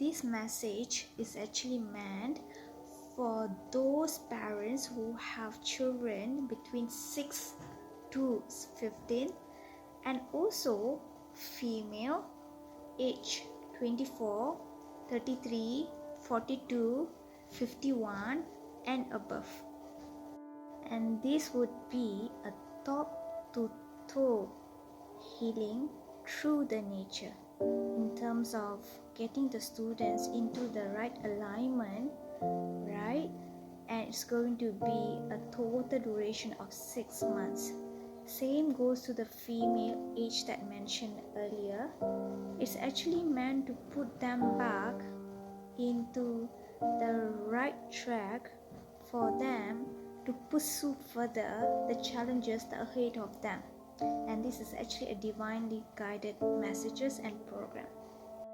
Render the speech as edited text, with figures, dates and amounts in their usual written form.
this message is actually meant for those parents who have children between 6 to 15 and also female age 24, 33, 42, 51 and above. And this would be a top to toe healing through the nature in terms of getting the students into the right alignment, right? And it's going to be a total duration of 6 months. Same goes to the female age that mentioned earlier. It's actually meant to put them back into the right track for them to pursue further the challenges ahead of them. And this is actually a divinely guided messages and program.